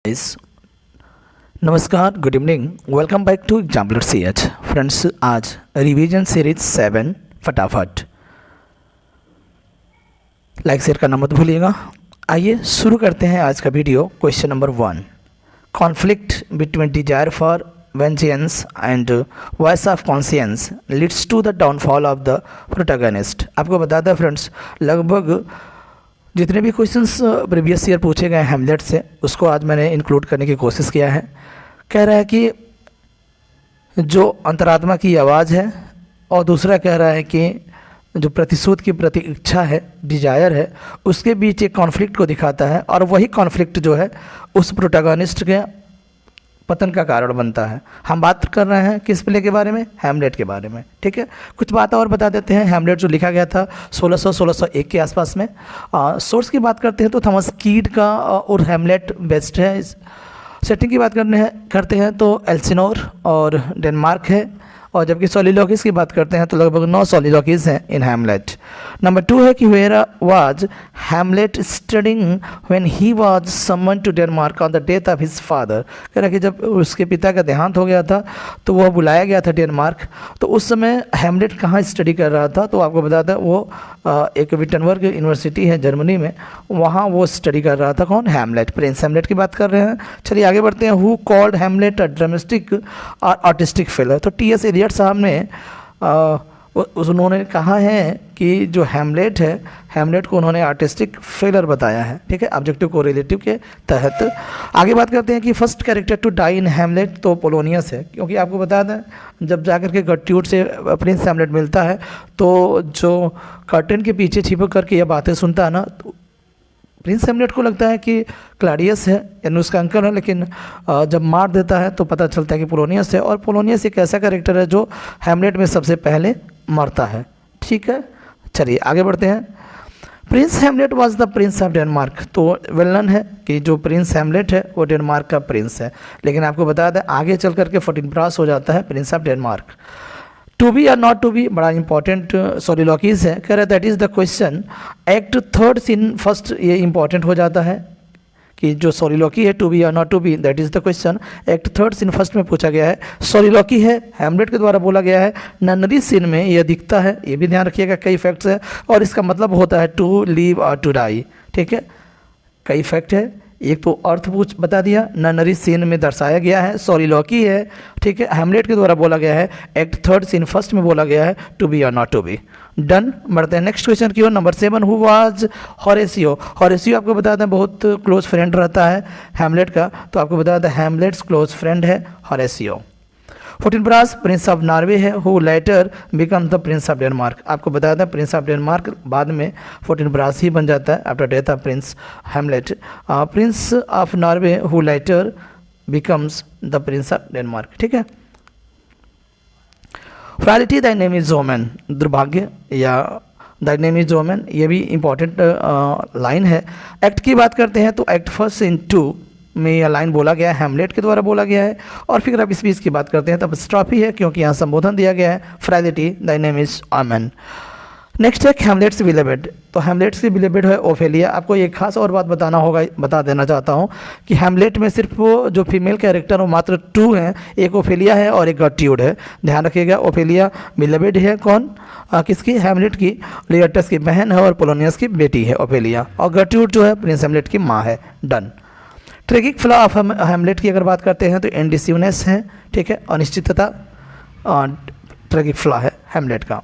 इस नमस्कार, good evening, welcome back to exemplar CH। Friends, आज रिवीजन सीरीज 7 फटाफट लाइक शेयर करना मत भूलिएगा। आइए शुरू करते हैं आज का video. Question number 1, conflict between desire for vengeance and voice of conscience leads to the downfall of the protagonist. आपको बता दें फ्रेंड्स, लगभग जितने भी क्वेश्चंस प्रीवियस ईयर पूछे गए हैमलेट से, उसको आज मैंने इंक्लूड करने की कोशिश किया है। कह रहा है कि जो अंतरात्मा की आवाज़ है, और दूसरा कह रहा है कि जो प्रतिशोध की प्रति इच्छा है, डिजायर है, उसके बीच एक कॉन्फ्लिक्ट को दिखाता है, और वही कॉन्फ्लिक्ट जो है उस प्रोटैगनिस्ट के पतन का कारण बनता है। हम बात कर रहे हैं किस प्ले के बारे में? हैमलेट के बारे में। ठीक है, कुछ बात और बता देते हैं। हैमलेट जो लिखा गया था 1601 के आसपास में। सोर्स की बात करते हैं तो थॉमस कीड का और हैमलेट बेस्ट है। सेटिंग की बात करते हैं तो एल्सिनोर और डेनमार्क है, और जबकि सोलिलोकीज की बात करते हैं तो लगभग 9 सोलिलोकीज हैं इन हैमलेट। नंबर 2 है कि where was Hamlet studying when he was summon to Denmark on the death of his father. कह रहा कि जब उसके पिता का देहांत हो गया था तो वह बुलाया गया था डेनमार्क। तो उस समय हैमलेट कहाँ स्टडी कर रहा था? तो आपको बता दें वो एक विटनबर्ग यूनिवर्सिटी है जर्मनी में, वहाँ वो स्टडी कर रहा था। कौन? हैमलेट, प्रिंस हैमलेट की बात कर रहे हैं। चलिए आगे बढ़ते हैं। Who called Hamlet a dramatic और आर्टिस्टिक फेलर। तो T.S. एलियट साहब ने उन्होंने कहा है कि जो हैमलेट है, हैमलेट को उन्होंने आर्टिस्टिक फेलर बताया है। ठीक है, ऑब्जेक्टिव कोरिलेटिव के तहत। आगे बात करते हैं कि first character to die in Hamlet तो पोलोनियस है, क्योंकि आपको बता दें जब जाकर के गर्ट्यूड से प्रिंस हैमलेट मिलता है तो जो कर्टन के पीछे छिपक करके ये बातें सुनता है ना, तो प्रिंस हैमलेट को लगता है कि क्लाडियस है यानी उसका अंकल है, लेकिन जब मार देता है तो पता चलता है कि पोलोनियस है। और पोलोनियस एक ऐसा कैरेक्टर है जो हैमलेट में सबसे पहले मरता है। ठीक है, चलिए आगे बढ़ते हैं। Prince Hamlet was the Prince of Denmark. तो वेल नोन है कि जो प्रिंस हैमलेट है वो डेनमार्क का प्रिंस है, लेकिन आपको बता दें आगे चल करके फोर्टिनब्रास हो जाता है prince of Denmark. To be या नॉट टू बी बड़ा इंपॉर्टेंट सोलिलोकीज है। कह रहे that is the question. Act third scene first, ये इंपॉर्टेंट हो जाता है कि जो सोलिलोकी है टू बी या not to be, that is the question. Act third scene first में पूछा गया है। सोलिलोकी है, हैमलेट के द्वारा बोला गया है। ननरी सीन में यह दिखता है, ये भी ध्यान रखिएगा, कई फैक्ट्स है, और इसका मतलब होता है टू लीव और टू डाई। ठीक है, कई फैक्ट है। एक तो अर्थ पूछ बता दिया, ननरी सीन में दर्शाया गया है, सोलिलोकी है। ठीक है, हैमलेट के द्वारा बोला गया है। एक्ट थर्ड सीन फर्स्ट में बोला गया है टू बी और नॉट टू बी। डन, बढ़ते हैं नेक्स्ट क्वेश्चन की ओर। Number 7, who was Horatio. Horatio आपको बता दें बहुत क्लोज फ्रेंड रहता है हैमलेट का, तो आपको बता दें हैमलेट्स क्लोज फ्रेंड है होरेसियो। फोर्टिनब्रास प्रिंस ऑफ नॉर्वे है, who letter become the Prince of Denmark. आपको बता दें प्रिंस ऑफ डेनमार्क बाद में फोर्टिनब्रास ही बन जाता है after death of Prince Hamlet. Prince of Norway who letter becomes the Prince of Denmark. ठीक है, frailty thy name is women, दुर्भाग्य या दाई नेम इज वोमेन, ये भी इंपॉर्टेंट लाइन है। एक्ट की बात करते हैं तो एक्ट फर्स्ट इन 2 में यह लाइन बोला गया है, हैमलेट के द्वारा बोला गया है। और फिर अब स्पीच की बात करते हैं तब स्ट्रॉफी है, क्योंकि यहाँ संबोधन दिया गया है, frailty thy name is women. Next है हैमलेट्स बिलेवेड। तो हैमलेट्स की बिलेवेड है ओफेलिया। आपको एक खास और बात बता देना चाहता हूँ कि हैमलेट में सिर्फ वो जो फीमेल कैरेक्टर वो मात्र 2 हैं, एक ओफेलिया है और एक गर्ट्यूड है। ध्यान रखिएगा, ओफेलिया बिलेवेड है कौन? किसकी? हैमलेट की, लियटस की बहन है और पोलोनियस की बेटी है ओफेलिया, और गर्ट्यूड जो है प्रिंस हैमलेट की माँ है। डन। ट्रेगिक फ्लॉ ऑफ हैमलेट की अगर बात करते हैं तो इंडिसिवनेस है। ठीक है, अनिश्चितता ट्रेगिक फ्लॉ है हैमलेट का।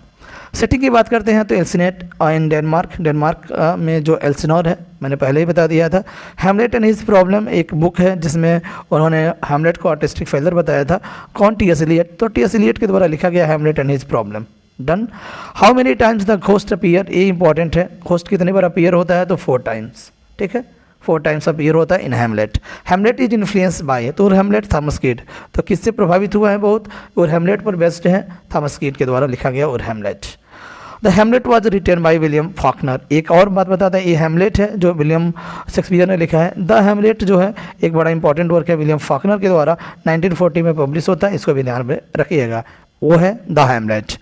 सेटिंग की बात करते हैं तो एल्सिनेट इन डेनमार्क में जो एल्सिनोर है मैंने पहले ही बता दिया था। हैमलेट एंड हिज प्रॉब्लम एक बुक है जिसमें उन्होंने हैमलेट को आर्टिस्टिक फेलर बताया था। कौन? T.S. एलियट। तो T.S. एलियट के द्वारा लिखा गया Hamlet and his problem. Done. How many times the ghost appear, ये इंपॉर्टेंट है। घोस्ट कितनी बार अपीयर होता है? तो 4 टाइम्स। ठीक है, 4 टाइम्स अपीयर होता है in Hamlet. Hamlet is influence by, तो हैमलेट थॉमस कीड। तो किससे प्रभावित हुआ है बहुत? और हैमलेट पर बेस्ड है, थॉमस कीड के द्वारा लिखा गया और Hamlet. The Hamlet was written by William Faulkner. एक और बात बताते हैं, ये हैमलेट है जो विलियम शेक्सपियर ने लिखा है। द हैमलेट जो है एक बड़ा इंपॉर्टेंट वर्क है, विलियम फॉकनर के द्वारा 1940 में पब्लिश होता है, इसको भी ध्यान में रखिएगा, वो है the Hamlet.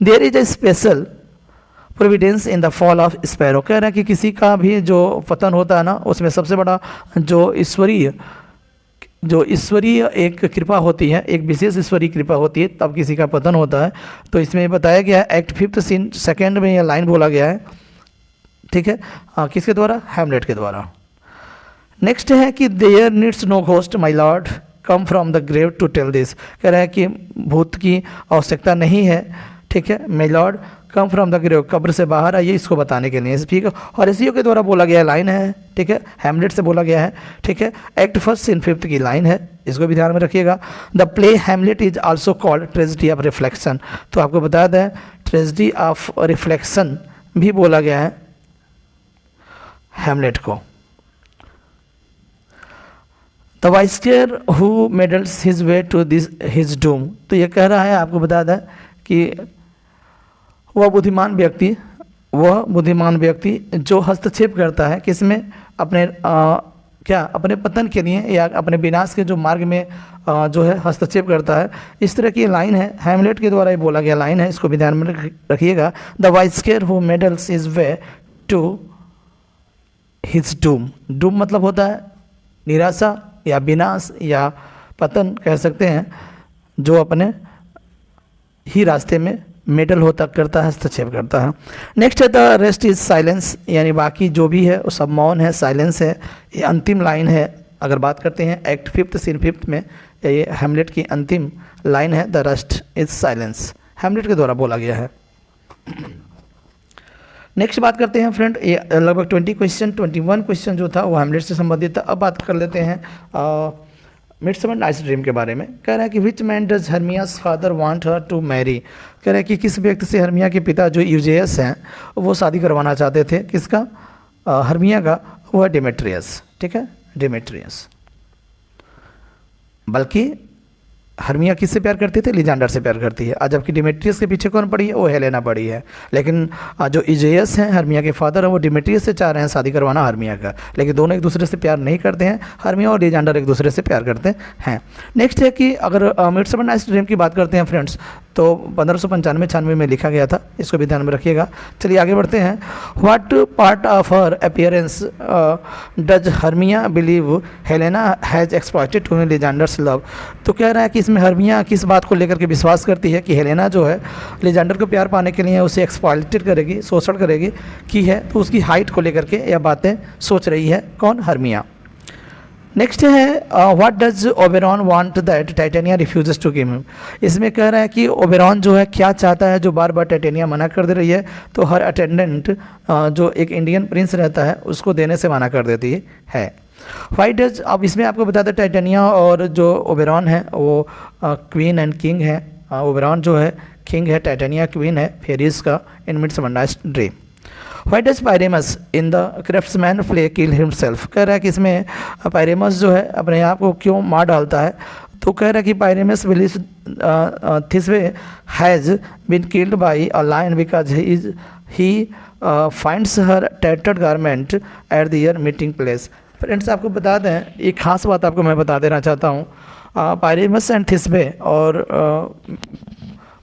There is a special providence in the fall of sparrow. कह रहा है कि किसी का भी जो पतन होता है ना, उसमें सबसे बड़ा जो ईश्वरीय जो ईश्वरीय एक कृपा होती है, एक विशेष ईश्वरीय कृपा होती है, तब किसी का पतन होता है। तो इसमें बताया गया है, एक्ट 5 सीन 2 में यह लाइन बोला गया है, ठीक है, किसके द्वारा? हैमलेट के द्वारा। नेक्स्ट है कि there needs no ghost my lord come from the grave to tell this. कह रहा है कि भूत की आवश्यकता नहीं है, ठीक है, my lord come from the grave, कब्र से बाहर आइए इसको बताने के लिए, ठीक है। हॉरेसियो के द्वारा बोला गया लाइन है, ठीक है, हैमलेट से बोला गया है, ठीक है। एक्ट 1 सीन 5 की लाइन है, इसको भी ध्यान में रखिएगा। The play Hamlet is also called tragedy of reflection. तो आपको बता दें, ट्रेजिडी ऑफ रिफ्लेक्शन भी बोला गया है हैमलेट को। The wiseacre who meddles his way to this his doom. तो ये कह रहा है, आपको बता दें कि वह बुद्धिमान व्यक्ति जो हस्तक्षेप करता है किसमें? अपने अपने पतन के लिए या अपने विनाश के जो मार्ग में जो है हस्तक्षेप करता है। इस तरह की लाइन है, हैमलेट के द्वारा ये बोला गया लाइन है, इसको भी ध्यान में रखिएगा। The wiseacre who meddles his way to his doom. Doom मतलब होता है निराशा या विनाश या पतन कह सकते हैं, जो अपने ही रास्ते में मेडल होता करता है, हस्तक्षेप करता है। नेक्स्ट है द रेस्ट इज साइलेंस, यानी बाकी जो भी है वो सब मौन है, साइलेंस है। ये अंतिम लाइन है, अगर बात करते हैं एक्ट 5 सीन 5 में, ये हैमलेट की अंतिम लाइन है, the rest is silence, Hamlet के द्वारा बोला गया है। नेक्स्ट बात करते हैं फ्रेंड, ये लगभग 21 क्वेश्चन जो था वो हैमलेट से संबंधित था। अब बात कर लेते हैं मिडसमर नाइट्स ड्रीम के बारे में। कह रहा है कि which man does Hermia's father want her to marry. कह रहा है कि किस व्यक्ति से हर्मिया के पिता जो यूजेयस हैं वो शादी करवाना चाहते थे, किसका? हर्मिया का। वो है डिमेट्रियस, ठीक है, डिमेट्रियस। बल्कि हर्मिया किससे प्यार करती थी? लिजेंडर से प्यार करती है। जबकि डिमेट्रियस के पीछे कौन पड़ी है? वो हेलेना पड़ी है। लेकिन जो यूजेयस हैं, हर्मिया के फादर हैं, वो डिमेट्रियस से चाह रहे हैं शादी करवाना हर्मिया का, लेकिन दोनों एक दूसरे से प्यार नहीं करते हैं। हर्मिया और लिजेंडर एक दूसरे से प्यार करते हैं। नेक्स्ट है कि अगर मिडसमर नाइट्स ड्रीम की बात करते हैं फ्रेंड्स, तो 1595-96 में लिखा गया था, इसको भी ध्यान में रखिएगा। चलिए आगे बढ़ते हैं। What part of her appearance does Hermia believe Helena has exploited to Lysander's love. तो कह रहा है कि इसमें हर्मिया किस बात को लेकर के विश्वास करती है कि हेलेना जो है लिजेंडर को प्यार पाने के लिए उसे एक्सप्लॉइटेड करेगी, शोषण करेगी की है, तो उसकी हाइट को लेकर के यह बातें सोच रही है कौन? हर्मिया। नेक्स्ट है what does Oberon want that Titania refuses to give him. इसमें कह रहा है कि ओबेरॉन जो है क्या चाहता है जो बार बार टाइटेनिया मना कर दे रही है। तो हर अटेंडेंट जो एक इंडियन प्रिंस रहता है उसको देने से मना कर देती है। वाई डज, अब इसमें आपको बता दें टाइटेनिया और जो ओबेरॉन है वो क्वीन एंड किंग है। ओबेरॉन जो है किंग है, टाइटेनिया क्वीन है फेरीज का in Midsummer Night's Dream. Why does Pyramus in the Craftsman play kill himself? कह रहा है कि इसमें पायरेमस जो है अपने आप को क्यों मार डालता है। तो कह रहा है कि पायरेमस believes Thisbe has been killed by a lion because he finds her tattered garment at their meeting place. Friends आपको बता दें, एक खास बात आपको मैं बता देना चाहता हूँ। पायरेमस एंड थिस्बे और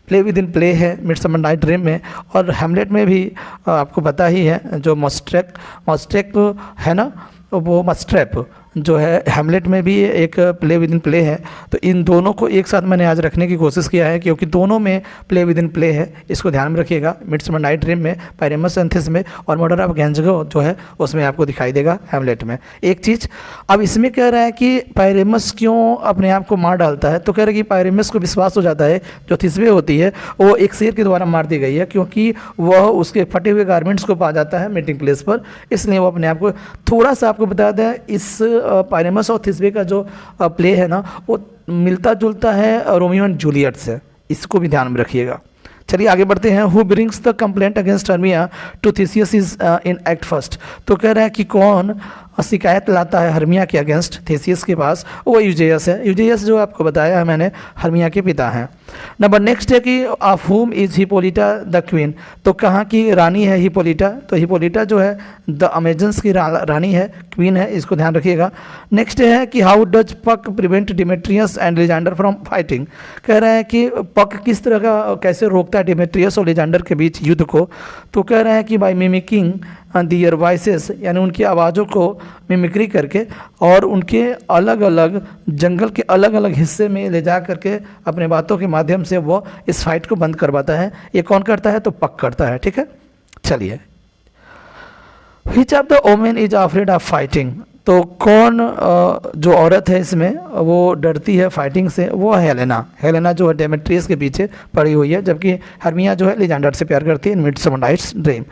प्ले विद इन प्ले है मिडसमर नाइट ड्रीम में, और हैमलेट में भी आपको पता ही है जो मॉस्ट्रेक है ना, वो मस्ट्रैप जो है हैमलेट में भी एक प्ले विद इन प्ले है। तो इन दोनों को एक साथ मैंने आज रखने की कोशिश किया है क्योंकि दोनों में प्ले विद इन प्ले है, इसको ध्यान में रखिएगा। मिडसमर नाइट ड्रीम में पायरेमस एंड थिस्बे और मर्डर ऑफ गैंजगो जो है उसमें आपको दिखाई देगा हैमलेट में। एक चीज़ अब इसमें कह रहा है कि पायरेमस क्यों अपने आप को मार डालता है। तो कह रहा है कि पायरेमस को विश्वास हो जाता है जो थिस्बे होती है वो एक शेर के द्वारा मार दी गई है, क्योंकि वह उसके फटे हुए गारमेंट्स को पा जाता है मीटिंग प्लेस पर, इसलिए वो अपने आप को थोड़ा सा आपको बता दें इस पायरेमस और थिस्बे का जो प्ले है ना वो मिलता जुलता है रोमियो एंड जूलियट से, इसको भी ध्यान में रखिएगा। चलिए आगे बढ़ते हैं। Who brings the complaint against Hermia to Theseus is in act first. तो कह रहा है कि कौन शिकायत लाता है हर्मिया के अगेंस्ट थिसियस के पास, वो यूजेयस है। यूजेयस जो आपको बताया है मैंने हर्मिया के पिता हैं। नंबर नेक्स्ट है कि ऑफ हुम इज हिपोलिटा द क्वीन। तो कहाँ की रानी है हिपोलिटा। तो हिपोलिटा जो है द अमेजन्स की रानी है, क्वीन है, इसको ध्यान रखिएगा। नेक्स्ट है कि how does Puck prevent Demetrius and Lysander from fighting. कह रहा है कि पक किस तरह का कैसे रोकता है डिमेट्रियस और लिजेंडर के बीच युद्ध को। तो कह रहा है कि बाय मिमिकिंग दियर वॉइसेस, यानी उनकी आवाज़ों को मिमिक्री करके और उनके अलग अलग जंगल के अलग अलग हिस्से में ले जा करके अपने बातों के माध्यम से वो इस फाइट को बंद करवाता है। ये कौन करता है? तो पक करता है। ठीक है, चलिए। Which of the women is afraid of fighting, तो कौन जो औरत है इसमें वो डरती है फाइटिंग से? वो है हेलेना। हेलेना जो है डेमेट्रियस के पीछे पड़ी हुई है, जबकि हर्मिया जो है लिजेंडर से प्यार करती है in Midsummer Night's Dream.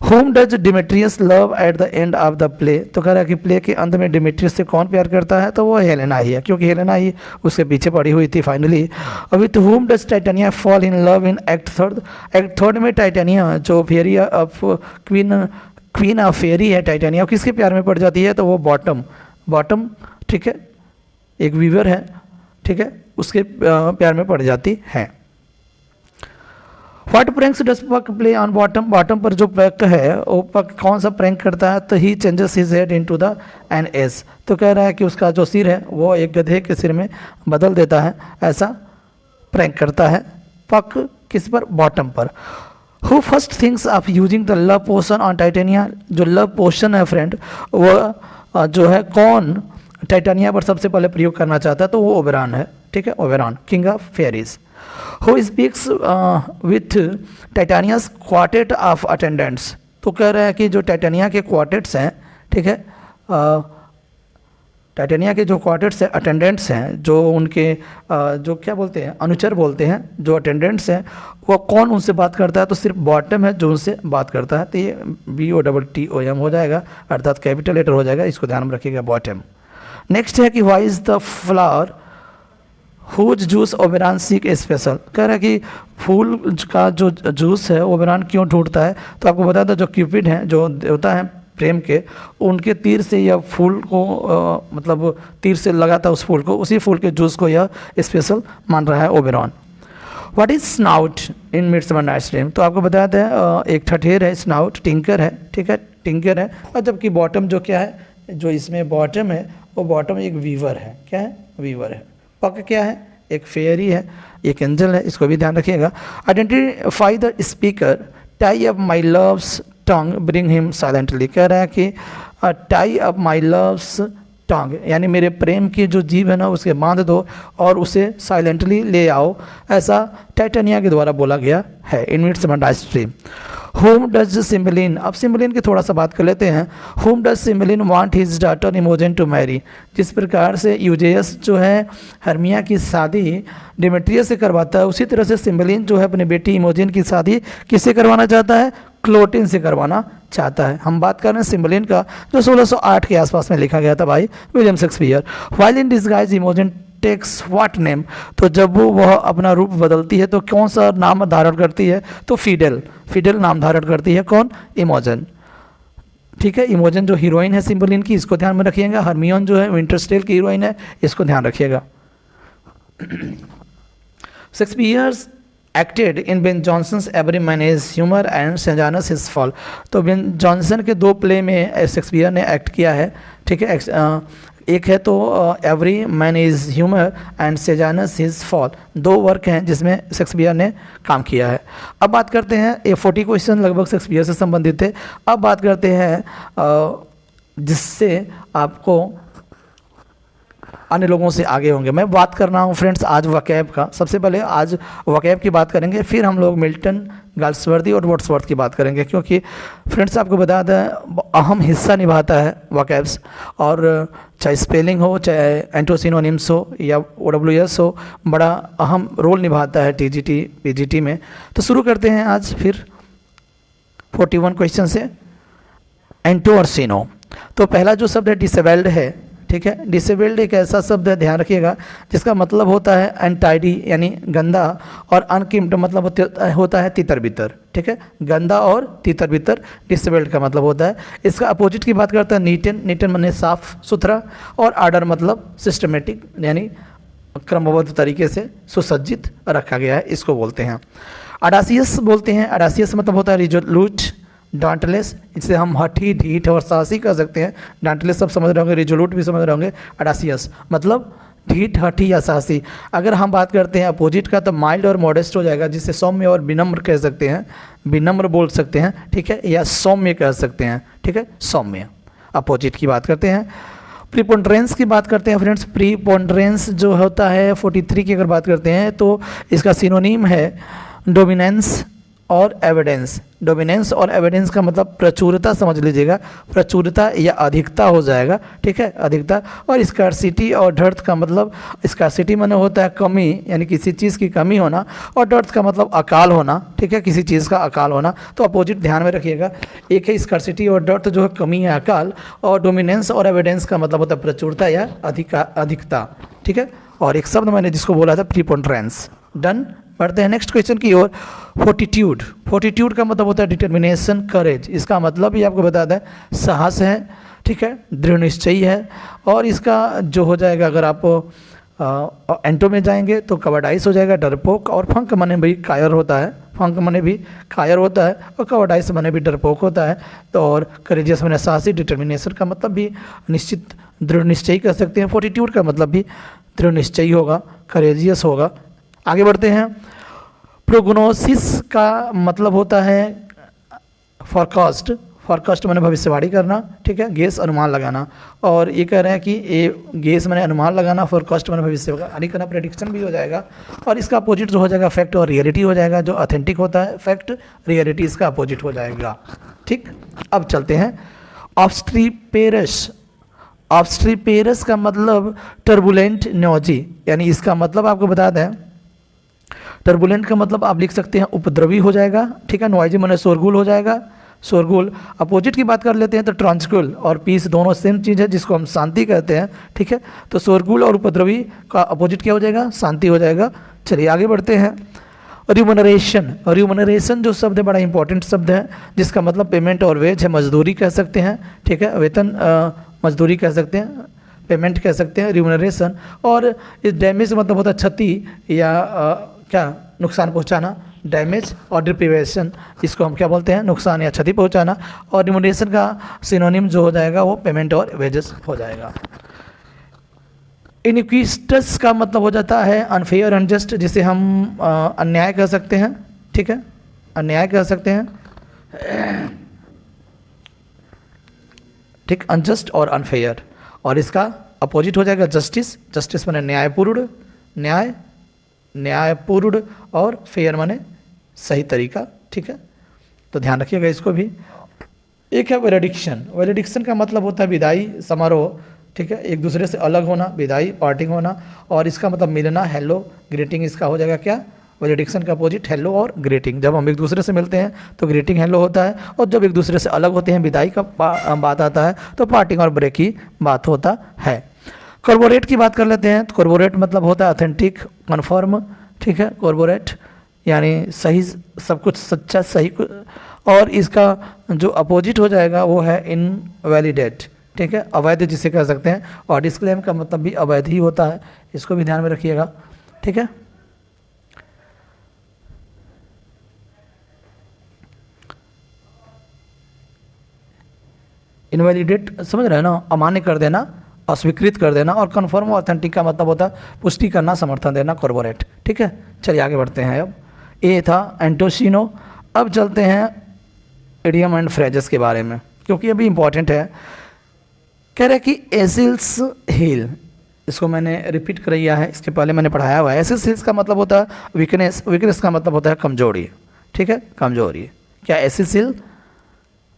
Whom does Demetrius love at the end of the play, तो कह रहा है कि प्ले के अंत में डिमेट्रियस से कौन प्यार करता है? तो वो हेलेना ही है, क्योंकि हेलेना ही उसके पीछे पड़ी हुई थी finally. With home does titania fall in love in act third, act third में टाइटेनिया जो फेरी ऑफ क्वीन ऑफ फेरी है टाइटेनिया, किसके प्यार में पड़ जाती है? तो वो बॉटम, ठीक है, एक वीवर है, ठीक है, उसके प्यार में पड़ जाती है। व्हाट प्रैंक्स डज पक प्ले ऑन बॉटम, बॉटम पर जो पक है वो पक कौन सा प्रैंक करता है? तो he changes his head into the an ass, तो कह रहा है कि उसका जो सिर है वो एक गधे के सिर में बदल देता है, ऐसा प्रैंक करता है पक। किस पर? बॉटम पर। Who first thinks of using the love potion on Titania, जो love potion है फ्रेंड, वो जो है कौन टाइटेनिया पर सबसे पहले प्रयोग करना चाहता है? तो वो ओबेरॉन है। ठीक है, Oberon, king of fairies. Who speaks with Titania's quartet of attendants, तो कह रहा है कि जो टाइटेनिया के क्वार्टेट्स हैं, ठीक है, टाइटेनिया के जो क्वार्टर्स हैं, अटेंडेंट्स हैं, जो उनके जो क्या बोलते हैं, अनुचर बोलते हैं, जो अटेंडेंट्स हैं, वो कौन उनसे बात करता है? तो सिर्फ बॉटम है जो उनसे बात करता है। तो ये BOTTOM हो जाएगा, अर्थात कैपिटल लेटर हो जाएगा, इसको ध्यान में रखिएगा, बॉटम। नेक्स्ट है कि why is the flower whose juice Oberon seek special, कह रहा है कि फूल का जो जूस है ओबेरॉन क्यों ढूंढता है? तो आपको बताया था जो क्यूपिड हैं, जो देवता हैं प्रेम के, उनके तीर से यह फूल को मतलब तीर से लगा था उस फूल को, उसी फूल के जूस को यह स्पेशल मान रहा है Oberon. What is Snout in Midsummer Night's Dream, तो आपको बताया था एक ठठेर है, स्नाउट टिंकर है, ठीक है, टिंकर है। और जबकि बॉटम जो क्या है, जो इसमें बॉटम है, वो बॉटम एक वीवर है। क्या है? वीवर है। पक क्या है? एक फेयरी है, एक एंजल है, इसको भी ध्यान रखिएगा। Identify the speaker, tie up my loves tongue bring him silently, कह रहा है कि टाई अप माई लव्स टंग, यानी मेरे प्रेम की जो जीभ है ना उसके बांध दो और उसे साइलेंटली ले आओ, ऐसा टाइटेनिया के द्वारा बोला गया है in Midsummer Night's Dream. Whom does Cymbeline, अब सिम्बलिन की थोड़ा सा बात कर लेते हैं। Whom does Cymbeline want his daughter Imogen to marry, जिस प्रकार से यूजेयस जो है हर्मिया की शादी डिमेट्रियस से करवाता है, उसी तरह से सिम्बलिन जो है अपनी बेटी इमोजन की शादी किससे करवाना चाहता है? क्लोटिन से करवाना चाहता है। हम बात कर रहे हैं सिम्बलिन का, जो 1608 के आसपास में लिखा गया था भाई William Shakespeare. While in disguise Imogen takes what name, तो जब वह अपना रूप बदलती है तो कौन सा नाम धारण करती है? तो फिडेल, फिडेल नाम धारण करती है। कौन? इमोजन। ठीक है, इमोजन जो हीरोइन है सिम्बलिन की, इसको ध्यान में रखिएगा। हर्मियोन जो है विंटरस्टेल की हीरोइन है, इसको ध्यान रखिएगा। Shakespeare's acted in Ben Jonson's every man is humour and Sejanus his fall, तो बेन जॉनसन के दो प्ले में शेक्सपियर ने एक्ट किया है। ठीक है, एक है तो every man is humour and Sejanus his fall, दो वर्क हैं जिसमें शेक्सपियर ने काम किया है। अब बात करते हैं, ये 40 क्वेश्चन लगभग शेक्सपियर से संबंधित थे। अब बात करते हैं जिससे आपको अन्य लोगों से आगे होंगे। मैं बात कर रहा हूँ फ्रेंड्स आज वकैब का। सबसे पहले आज वकैब की बात करेंगे, फिर हम लोग मिल्टन, गाल्सवर्दी और वर्ड्सवर्थ की बात करेंगे, क्योंकि फ्रेंड्स आपको बता दें अहम हिस्सा निभाता है वकैब्स, और चाहे स्पेलिंग हो, चाहे एंटोसिनोनिम्स हो या OWS हो, बड़ा अहम रोल निभाता है TGT PGT में। तो शुरू करते हैं आज फिर 41 क्वेश्चन से। एंटो और सीनो, तो पहला जो शब्द है डिसेबल्ड है। ठीक है, डिसेबल्ड एक ऐसा शब्द है, ध्यान रखिएगा, जिसका मतलब होता है अनटाइडी यानी गंदा, और अनकीम्ड मतलब होता है तितर बितर। ठीक है, गंदा और तितर बितर डिसेबल्ड का मतलब होता है। इसका अपोजिट की बात करते हैं नीटन, नीटन माने साफ सुथरा, और आर्डर मतलब सिस्टमेटिक यानी क्रमबद्ध तरीके से सुसज्जित रखा गया है, इसको बोलते हैं। अडासियस बोलते हैं, अडासियस मतलब होता है रिजोल्यूट, डांटलेस, इसे हम हठी, ढीठ और साहसी कह सकते हैं। डांटलेस सब समझ रहे होंगे, रिजोल्यूट भी समझ रहे होंगे। अडासियस मतलब ढीठ, हठी या साहसी। अगर हम बात करते हैं अपोजिट का तो माइल्ड और मॉडेस्ट हो जाएगा, जिसे सौम्य और विनम्र कह सकते हैं, विनम्र बोल सकते हैं, ठीक है, या सौम्य कह सकते हैं, ठीक है, सौम्य। अपोजिट की बात करते हैं। प्रीपोंड्रेंस की बात करते हैं फ्रेंड्स। प्रीपोंड्रेंस जो होता है 43 की अगर बात करते हैं तो इसका सिनोनिम है डोमिनेंस और एविडेंस। डोमिनेंस और एविडेंस का मतलब प्रचुरता समझ लीजिएगा, प्रचुरता या अधिकता हो जाएगा, ठीक है, अधिकता। और स्कार्सिटी और डर्थ का मतलब, स्कार्सिटी माने होता है कमी, यानी किसी चीज़ की कमी होना, और डर्थ का मतलब अकाल होना, ठीक है, किसी चीज़ का अकाल होना। तो अपोजिट ध्यान में रखिएगा, एक है स्कार्सिटी और डर्थ जो है कमी या अकाल, और डोमिनेंस और एविडेंस का मतलब होता है प्रचुरता या अधिकता, ठीक है। और एक शब्द मैंने जिसको बोला था प्रीपोंड्रेंस। डन। बढ़ते हैं नेक्स्ट क्वेश्चन की ओर। फोर्टिट्यूड। फोर्टिट्यूड का मतलब होता है डिटर्मिनेशन, करेज। इसका मतलब भी आपको बताता है साहस है, ठीक है, दृढ़ निश्चयी है। और इसका जो हो जाएगा, अगर आप एंटो में जाएंगे तो कवर्डाइस हो जाएगा, डरपोक। और फंक मने भी कायर होता है, फंक मने भी कायर होता है, और कवर्डाइस मने भी डरपोक होता है। तो और करेजियस मने साहसी, डिटर्मिनेशन का मतलब भी निश्चित दृढ़ निश्चयी कह सकते हैं। फोर्टिट्यूड का मतलब भी दृढ़ निश्चयी होगा, करेजियस होगा। आगे बढ़ते हैं। प्रोग्नोसिस का मतलब होता है फॉरकास्ट। फॉरकास्ट मैंने भविष्यवाणी करना, ठीक है, गेस अनुमान लगाना। और ये कह रहे हैं कि ये गेस मैंने अनुमान लगाना, फॉरकास्ट मैंने भविष्यवाणी करना, प्रेडिक्शन भी हो जाएगा। और इसका अपोजिट जो हो जाएगा फैक्ट और रियलिटी हो जाएगा। जो ऑथेंटिक होता है फैक्ट, रियलिटी इसका अपोजिट हो जाएगा, ठीक। अब चलते हैं ऑब्स्ट्रीपेरस। ऑब्स्ट्रीपेरस का मतलब टर्बुलेंट नॉजी, यानी इसका मतलब आपको बता दें, टर्बुलेंट का मतलब आप लिख सकते हैं उपद्रवी हो जाएगा, ठीक है। नॉइजी माने शोरगुल हो जाएगा, शोरगुल। अपोजिट की बात कर लेते हैं तो ट्रांसक्युल और पीस दोनों सेम चीज़ है, जिसको हम शांति कहते हैं, ठीक है। तो शोरगुल और उपद्रवी का अपोजिट क्या हो जाएगा, शांति हो जाएगा। चलिए आगे बढ़ते हैं। रिम्यूनरेशन। रिम्यूनरेशन जो शब्द है बड़ा इंपॉर्टेंट शब्द है, जिसका मतलब पेमेंट और वेज है, मजदूरी कह सकते हैं, ठीक है, वेतन, मजदूरी कह सकते हैं, पेमेंट कह सकते हैं, रिम्यूनरेशन। और इस डैमेज मतलब होता है क्षति या क्या नुकसान पहुंचाना, डैमेज। और डिप्रीवेशन, इसको हम क्या बोलते हैं, नुकसान या क्षति पहुंचाना। और रिम्यूनरेशन का सिनोनिम जो हो जाएगा वो पेमेंट और वेजेस हो जाएगा। इनक्विस्टस का मतलब हो जाता है अनफेयर, अनजस्ट, जिसे हम अन्याय कह सकते हैं, ठीक है, अन्याय कह सकते हैं, ठीक, अनजस्ट और अनफेयर। और इसका अपोजिट हो जाएगा जस्टिस। जस्टिस माने न्यायपूर्ण, न्याय, न्यायपूर्ण। और फेयर माने सही तरीका, ठीक है। तो ध्यान रखिएगा इसको भी। एक है वेलेडिक्शन। वेलेडिक्शन का मतलब होता है विदाई समारोह, ठीक है, एक दूसरे से अलग होना, विदाई, पार्टिंग होना। और इसका मतलब मिलना, हेलो, ग्रीटिंग। इसका हो जाएगा क्या, वेलेडिक्शन का अपोजिट हेलो और ग्रीटिंग। जब हम एक दूसरे से मिलते हैं तो ग्रीटिंग हेलो होता है, और जब एक दूसरे से अलग होते हैं, विदाई का बात आता है, तो पार्टिंग और ब्रेक की बात होता है। कॉर्पोरेट की बात कर लेते हैं। तो कॉर्पोरेट मतलब होता है ऑथेंटिक, कन्फर्म, ठीक है, कॉर्पोरेट यानी सही, सब कुछ सच्चा, सही। और इसका जो अपोजिट हो जाएगा वो है इनवैलिडेट, ठीक है, अवैध जिसे कह सकते हैं। और डिस्क्लेम का मतलब भी अवैध ही होता है, इसको भी ध्यान में रखिएगा, ठीक है। इनवैलिडेट समझ रहे हैं ना, अमान्य कर देना, अस्वीकृत कर देना। और कन्फर्म ऑथेंटिक का मतलब होता है पुष्टि करना, समर्थन देना, कॉर्पोरेट, ठीक है। चलिए आगे बढ़ते हैं। अब ये था एंटोसिनो। अब चलते हैं इडियम एंड फ्रेजेस के बारे में, क्योंकि अभी इंपॉर्टेंट है। कह रहे कि एसिल्स हिल, इसको मैंने रिपीट कर दिया है, इसके पहले मैंने पढ़ाया हुआ है। एसिल्स हिल्स का मतलब होता है वीकनेस, वीकनेस का मतलब होता है कमजोरी, ठीक है, कमजोरी। क्या एसिल्स हिल,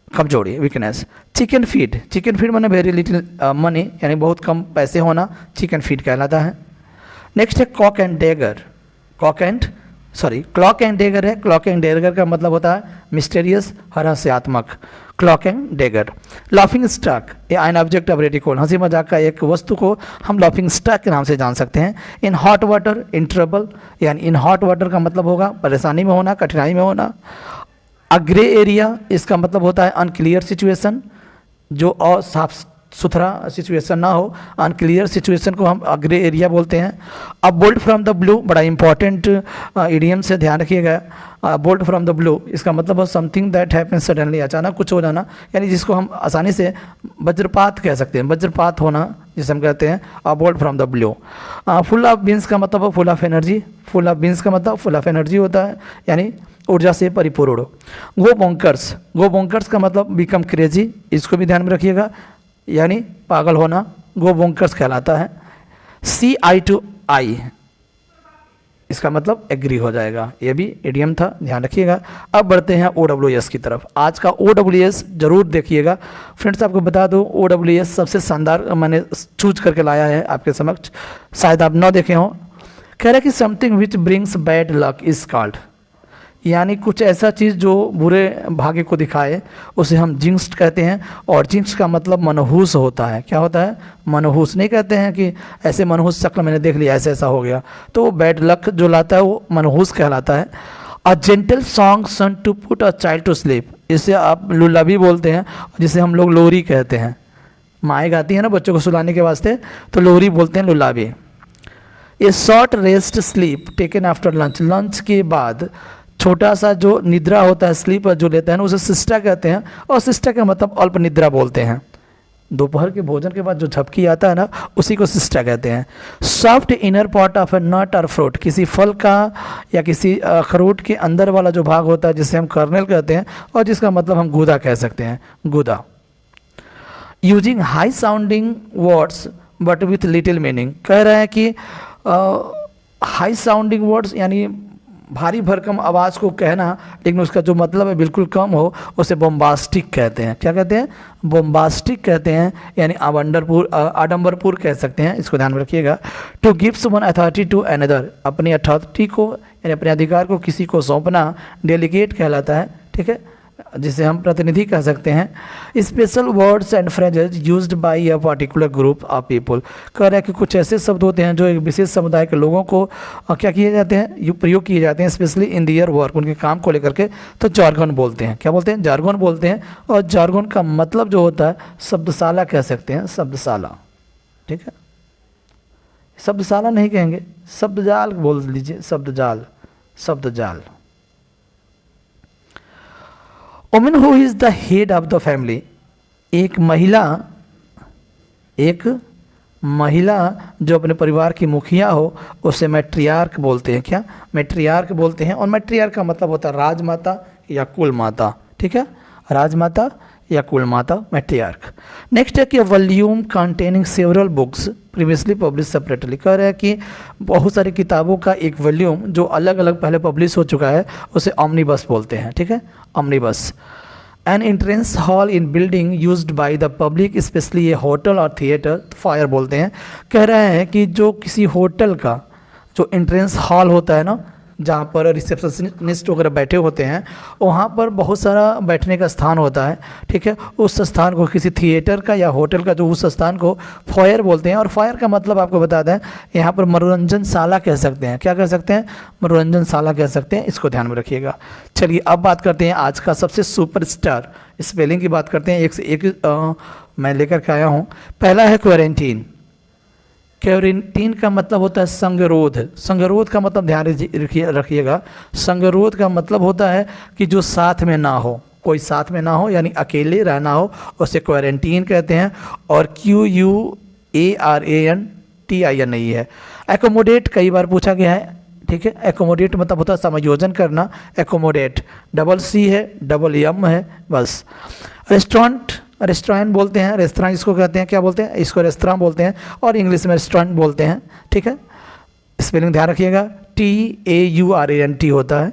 कमजोरी, weakness. Chicken feed, chicken feed माने वेरी लिटिल मनी, यानी बहुत कम पैसे होना, चिकन फीड कहलाता है। नेक्स्ट है cock and dagger. Cloak and dagger है। क्लॉक एंड डेगर का मतलब होता है मिस्टीरियस, रहस्यात्मक, cloak and dagger. Laughing stock, ये आइन ऑब्जेक्ट ऑफ रेडिकोल, हंसी मजाक का एक वस्तु को हम लाफिंग स्टॉक के नाम से जान सकते हैं। In hot water, in trouble, यानी इन हॉट वाटर का मतलब होगा परेशानी में होना, कठिनाई में होना। अ ग्रे एरिया, इसका मतलब होता है अनक्लियर सिचुएशन, जो असाफ सुथरा सिचुएशन ना हो, अनक्लियर सिचुएशन को हम ग्रे एरिया बोलते हैं। अब बोल्ट फ्रॉम द ब्लू बड़ा इंपॉर्टेंट इडियम से ध्यान रखिएगा। बोल्ट फ्रॉम द ब्लू इसका मतलब है समथिंग दैट हैपन सडनली, अचानक कुछ हो जाना, यानी जिसको हम आसानी से वज्रपात कह सकते हैं, वज्रपात होना जिसे हम कहते हैं bolt from the blue. Full of beans का मतलब full of energy, full of beans का मतलब फुल ऑफ एनर्जी होता है, यानी ऊर्जा से परिपूर्ण। गो बोंकर्स, गो बोंकर्स का मतलब बिकम क्रेजी, इसको भी ध्यान में रखिएगा, यानी पागल होना गो बोंकर्स कहलाता है। सी आई टू आई इसका मतलब एग्री हो जाएगा, ये भी इडियम था, ध्यान रखिएगा। अब बढ़ते हैं OWS की तरफ। आज का OWS जरूर देखिएगा फ्रेंड्स। आपको बता दूं OWS सबसे शानदार मैंने चूज करके लाया है आपके समक्ष, शायद आप न देखे हों। कह रहा है कि something which brings bad luck is called, यानी कुछ ऐसा चीज़ जो बुरे भाग्य को दिखाए उसे हम जिंक्स कहते हैं। और जिंक्स का मतलब मनहूस होता है। क्या होता है? मनहूस। नहीं कहते हैं कि ऐसे मनहूस शक्ल मैंने देख लिया, ऐसा ऐसा हो गया, तो वो बैड लक जो लाता है वो मनहूस कहलाता है। A gentle song sung to put a child to sleep, इसे आप लुल्लाबी बोलते हैं, जिसे हम लोग लोरी कहते हैं। माएँ गाती हैं ना बच्चों को सुलाने के वास्ते, तो लोरी बोलते हैं, lullaby. A short rest sleep taken after lunch, lunch के बाद छोटा सा जो निद्रा होता है, स्लीप जो लेते हैं ना, उसे सिस्टा कहते हैं। और सिस्टा का मतलब अल्प निद्रा बोलते हैं। दोपहर के भोजन के बाद जो झपकी आता है ना, उसी को सिस्टा कहते हैं। सॉफ्ट इनर पार्ट ऑफ ए नट और फ्रूट, किसी फल का या किसी अखरोट के अंदर वाला जो भाग होता है जिसे हम कर्नेल कहते हैं, और जिसका मतलब हम गूदा कह सकते हैं, गूदा। Using high sounding words but with little meaning, कह रहा है कि हाई साउंडिंग वर्ड्स यानी भारी भरकम आवाज़ को कहना, लेकिन उसका जो मतलब है बिल्कुल कम हो, उसे बोम्बास्टिक कहते हैं। क्या कहते हैं? बोम्बास्टिक कहते हैं, यानी आडंबरपुर कह सकते हैं, इसको ध्यान में रखिएगा। To gives one authority to another, अपनी अथॉरिटी को यानी अपने अधिकार को किसी को सौंपना डेलीगेट कहलाता है, ठीक है, जिसे हम प्रतिनिधि कह सकते हैं। Special words and phrases used by a particular group of people, कह रहा है कि कुछ ऐसे शब्द होते हैं जो एक विशेष समुदाय के लोगों को क्या किए जाते हैं, प्रयोग किए जाते हैं, स्पेशली इन दियर वर्क, उनके काम को लेकर के, तो जार्गन बोलते हैं। क्या बोलते हैं? जार्गन बोलते हैं। और जार्गन का मतलब जो होता है शब्दशाला कह सकते हैं, शब्दशाला, ठीक है। शब्दशाला नहीं कहेंगे, शब्दजाल बोल लीजिए, शब्दजाल, शब्दजाल। Women who is the head of the family, एक महिला जो अपने परिवार की मुखिया हो उसे मैट्रियार्क बोलते हैं। क्या? मैट्रियार्क बोलते हैं। और मैट्रियार्क का मतलब होता है राजमाता या कुल माता, ठीक है, राजमाता या कुल माता, मैट्रियार्क। नेक्स्ट है कि volume containing several books previously publish separately, कह रहे हैं कि बहुत सारी किताबों का एक वॉल्यूम जो अलग अलग पहले पब्लिश हो चुका है उसे ऑमनीबस बोलते हैं, ठीक है, omnibus. An entrance hall in building used by the public specially ये होटल और थिएटर, फायर बोलते हैं। कह रहे हैं कि जो किसी होटल का जो एंट्रेंस हॉल होता है ना, जहाँ पर रिसेप्शनिस्ट वगैरह बैठे होते हैं, वहाँ पर बहुत सारा बैठने का स्थान होता है, ठीक है, उस स्थान को किसी थिएटर का या होटल का जो उस स्थान को फायर बोलते हैं। और फायर का मतलब आपको बता दें, यहाँ पर मनोरंजनशाला कह सकते हैं। क्या कह सकते हैं? मनोरंजनशाला कह सकते हैं, इसको ध्यान में रखिएगा। चलिए अब बात करते हैं आज का सबसे सुपरस्टार, स्पेलिंग की बात करते हैं। एक से एक मैं लेकर के आया हूँ। पहला है क्वारंटीन। क्वारंटीन का मतलब होता है संगरोध। संगरोध का मतलब ध्यान रखिएगा, संगरोध का मतलब होता है कि जो साथ में ना हो, कोई साथ में ना हो, यानी अकेले रहना हो, उसे क्वारंटीन कहते हैं। और QUARANTIN नहीं है। एकोमोडेट कई बार पूछा गया है, ठीक है, एकोमोडेट मतलब होता है समायोजन करना, एकोमोडेट, डबल C है, डबल M है, बस। रेस्टोरेंट बोलते हैं, रेस्तरां इसको कहते हैं, क्या बोलते हैं? इसको रेस्तरां बोलते हैं, और इंग्लिश में रेस्टोरेंट बोलते हैं, ठीक है। स्पेलिंग ध्यान रखिएगा, TAURANT होता है।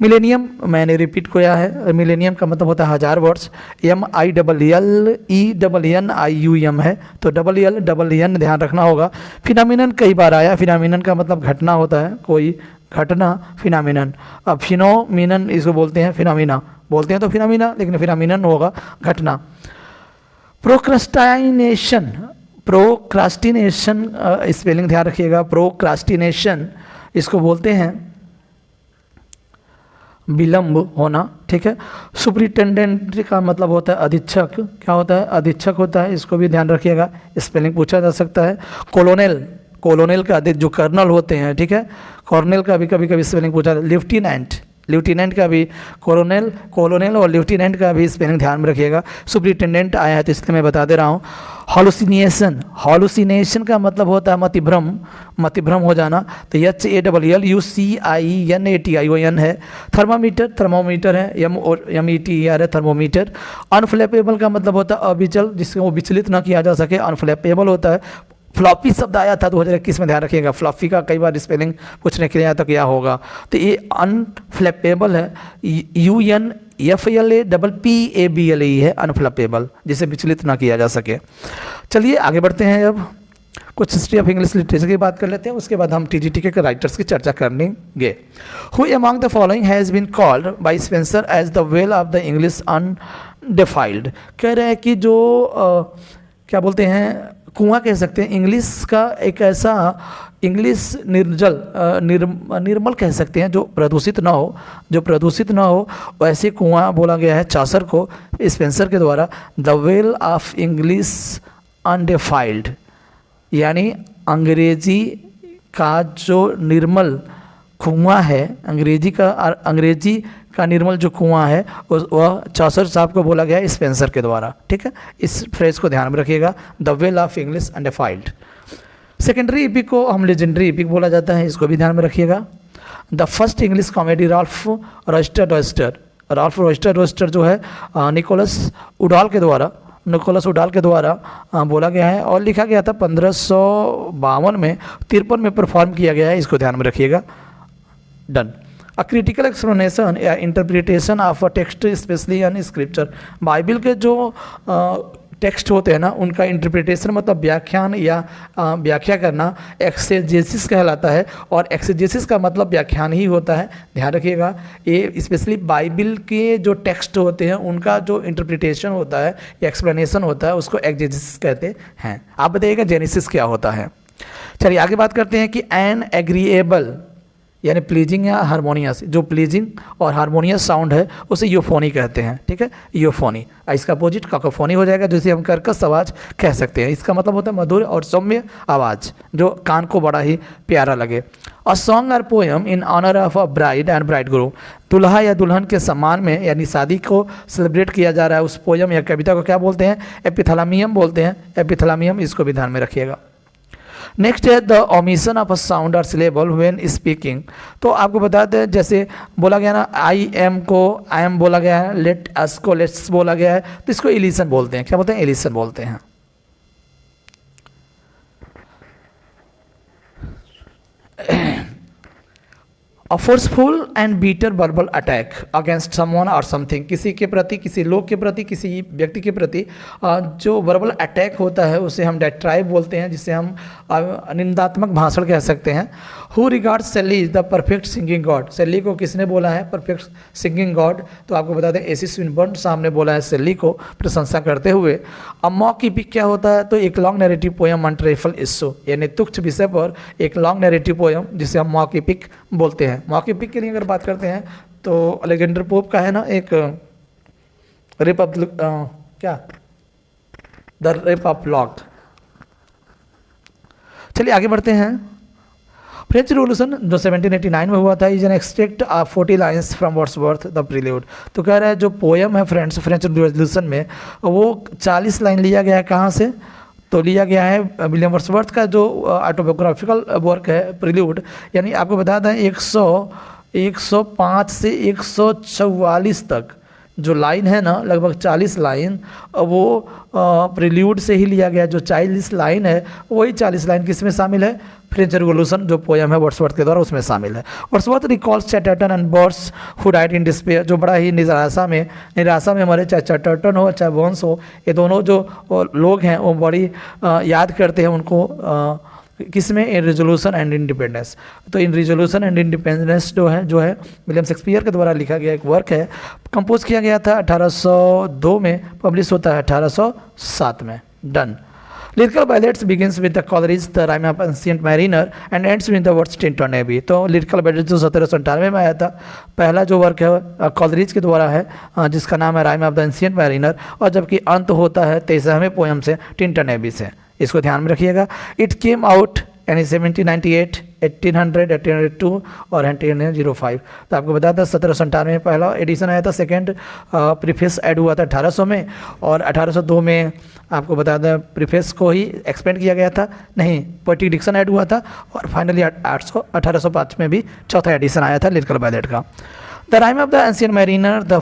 मिलेनियम मैंने रिपीट किया है, मिलेनियम का मतलब होता है हजार वर्ष। MILLENNIUM है, तो LLN ध्यान रखना होगा। फिनोमिनन कई बार आया, फिनोमिनन का मतलब घटना होता है, कोई घटना, फिनोमिनन। अब फिनोमिनन इसको बोलते हैं, फिनोमिना बोलते हैं, तो फिनोमिना, लेकिन फिनोमिनन होगा घटना। प्रोक्रास्टिनेशन, प्रोक्रास्टिनेशन स्पेलिंग ध्यान रखिएगा, प्रोक्रास्टिनेशन इसको बोलते हैं विलंब होना, ठीक है। सुपरिटेंडेंट का मतलब होता है अधीक्षक, क्या होता है, अधीक्षक होता है, इसको भी ध्यान रखिएगा, स्पेलिंग पूछा जा सकता है। कॉलोनेल, कॉलोनेल का जो कर्नल होते हैं, ठीक है, कॉर्नेल का भी कभी कभी स्पेलिंग पूछा। लेफ्टिनेंट, लेफ्टिनेंट का भी, कॉलोनेल, कॉलोनेल और लेफ्टिनेंट का भी स्पेलिंग ध्यान में रखिएगा। सुपरिटेंडेंट आया है तो इसलिए मैं बता दे रहा हूँ। हॉलुसिनेशन, हॉलुसिनेशन का मतलब होता है मतिभ्रम, मतिभ्रम हो जाना, तो HALLUCINATION है। थर्मामीटर, थर्मोमीटर है, METER है, थर्मोमीटर। अनफ्लैपेबल का मतलब होता है अविचल, जिसको विचलित ना किया जा सके, अनफ्लैपेबल होता है। फ्लॉपी शब्द आया था 2021 में, ध्यान रखिएगा, फ्लॉपी का कई बार स्पेलिंग पूछने के लिए आया था, क्या होगा, तो ये अनफ्लैपेबल है, UNFLAPPABLE है, अनफ्लैपेबल, जिसे विचलित ना किया जा सके। चलिए आगे बढ़ते हैं, अब कुछ हिस्ट्री ऑफ इंग्लिश लिटरेचर की बात कर लेते हैं, उसके बाद हम TGT के राइटर्स की चर्चा करेंगे। Who among the following has been called by Spenser as the well of the English undefiled. कह रहे हैं कि जो क्या बोलते हैं, कुआं कह सकते हैं, इंग्लिश का एक ऐसा, इंग्लिश निर्जल, निर्मल कह सकते हैं, जो प्रदूषित ना हो, जो प्रदूषित ना हो, वैसे कुआं बोला गया है चासर को, स्पेंसर के द्वारा। द वेल ऑफ इंग्लिश अनडिफाइल्ड, यानी अंग्रेजी का जो निर्मल कुआं है, अंग्रेजी का निर्मल जो कुआं है, वह चासर साहब को बोला गया है स्पेंसर के द्वारा, ठीक है। इस फ्रेज को ध्यान में रखिएगा, the well of English undefiled. Secondary epic को हम लेजेंडरी एपिक बोला जाता है, इसको भी ध्यान में रखिएगा। The first English comedy Ralph Roister Roster, Ralph Roister Roster जो है निकोलस उडाल के द्वारा बोला गया है और लिखा गया था 1552 में, 53 में परफॉर्म किया गया है, इसको ध्यान में रखिएगा। डन। अ क्रिटिकल एक्सप्लेनेशन या interpretation of a text specially in scripture, Bible के जो टेक्स्ट होते हैं ना, उनका इंटरप्रिटेशन मतलब व्याख्यान या व्याख्या करना एक्सेजेसिस कहलाता है, और एक्सेजेसिस का मतलब व्याख्यान ही होता है, ध्यान रखिएगा। ये स्पेशली बाइबल के जो टेक्स्ट होते हैं उनका जो इंटरप्रिटेशन होता है या एक्सप्लेनेशन होता है, उसको एक्सेजेसिस कहते हैं। आप बताइएगा जेनेसिस क्या होता है। चलिए आगे बात करते हैं कि एन एग्रीएबल यानी प्लीजिंग या हारमोनियस, जो प्लीजिंग और हारमोनियस साउंड है उसे यूफोनी कहते हैं, ठीक है, यूफोनी। इसका अपोजिट काकोफोनी हो जाएगा, जिसे हम कर्कश आवाज़ कह सकते हैं। इसका मतलब होता है मधुर और सौम्य आवाज़, जो कान को बड़ा ही प्यारा लगे। अ सॉन्ग और poem in honour of a bride and bridegroom, दुल्हा या दुल्हन के सम्मान में, यानी शादी को सेलिब्रेट किया जा रहा है, उस पोएम या कविता को क्या बोलते हैं, एपिथैलामियम बोलते हैं, एपिथैलामियम, इसको भी ध्यान में रखिएगा। नेक्स्ट है the omission of a sound और सिलेबल व्हेन स्पीकिंग। तो आपको बता दें, जैसे बोला गया ना, आई एम को आई एम बोला गया है, लेट अस को लेट्स बोला गया है, तो इसको इलिशन बोलते हैं, क्या बोलते हैं, इलिशन बोलते हैं। A forceful and bitter verbal attack against someone or something, किसी के प्रति, किसी लोग के प्रति, किसी व्यक्ति के प्रति जो वर्बल अटैक होता है उसे हम डायट्राइब बोलते हैं, जिसे हम निंदात्मक भाषण कह सकते हैं। हु रिगार्ड्स सेली is the perfect singing God, सेली को किसने बोला है परफेक्ट सिंगिंग गॉड, तो आपको बता दें एसी स्विनबर्न साहब ने बोला है सेली को प्रशंसा करते हुए। अब मॉक इपिक क्या होता है, तो एक long narrative poem on trifle issue, यानी तुच्छ विषय पर एक लॉन्ग नैरेटिव पोएम, जिसे हम मॉक इपिक बोलते हैं। मॉक इपिक के लिए अगर बात करते हैं तो अलेक्जेंडर पोप का है ना एक रिपब्लिक क्या द रेप ऑफ लॉक। चलिए आगे बढ़ते हैं। फ्रेंच रिवॉल्यूशन जो 1789 में हुआ था, is an extract of 40 lines from Wordsworth the prelude. तो कह रहा है जो पोएम है फ्रेंच रिवॉल्यूशन में, वो 40 लाइन लिया गया है, कहाँ से, तो लिया गया है विलियम वर्ड्सवर्थ का जो ऑटोबायोग्राफिकल वर्क है प्रील्यूड। यानी आपको बता दें 105 से 144 तक जो लाइन है ना, लगभग 40 लाइन, वो प्रील्यूड से ही लिया गया। जो 40 लाइन है वही 40 लाइन किस में शामिल है, फ्रेंच रिवॉल्यूशन जो पोएम है वर्ड्सवर्थ के द्वारा उसमें शामिल है। Wordsworth recalls Chatterton and birds who died in despair, जो बड़ा ही निराशा में मरे, चाहे चैटरटन हो चाहे बर्ड्स हो, ये दोनों जो लोग हैं वो बड़ी याद करते हैं उनको किसमें, इन रिजोल्यूशन एंड इंडिपेंडेंस। तो इन रिजोल्यूशन एंड इंडिपेंडेंस जो है विलियम शेक्सपियर के द्वारा लिखा गया एक वर्क है, कंपोज किया गया था 1802 में, पब्लिश होता है 1807 में। Done. Lyrical ballads begins with the Coleridge the rime of ancient mariner and ends with the words Tinto navy. तो लिरिकल बैलेट जो 1798 में आया था, पहला जो वर्क है कॉलरीज के द्वारा है जिसका नाम है rhyme of the ancient mariner, और जबकि अंत होता है 23वें पोएम से टिंटो नेवी से। इसको ध्यान में रखिएगा। इट केम आउट यानी 1798, 1800, 1802 और 1805। तो आपको बता दें 1797 में पहला एडिशन आया था, सेकेंड प्रीफेस ऐड हुआ था 1800 में, और 1802 में आपको बता दें प्रीफेस को ही एक्सपेंड किया गया था, नहीं पोएटिक डिक्शन ऐड हुआ था, और फाइनली 1805 में भी चौथा एडिशन आया था लिरिकल बैलेट का। The Rime of the Ancient Mariner, the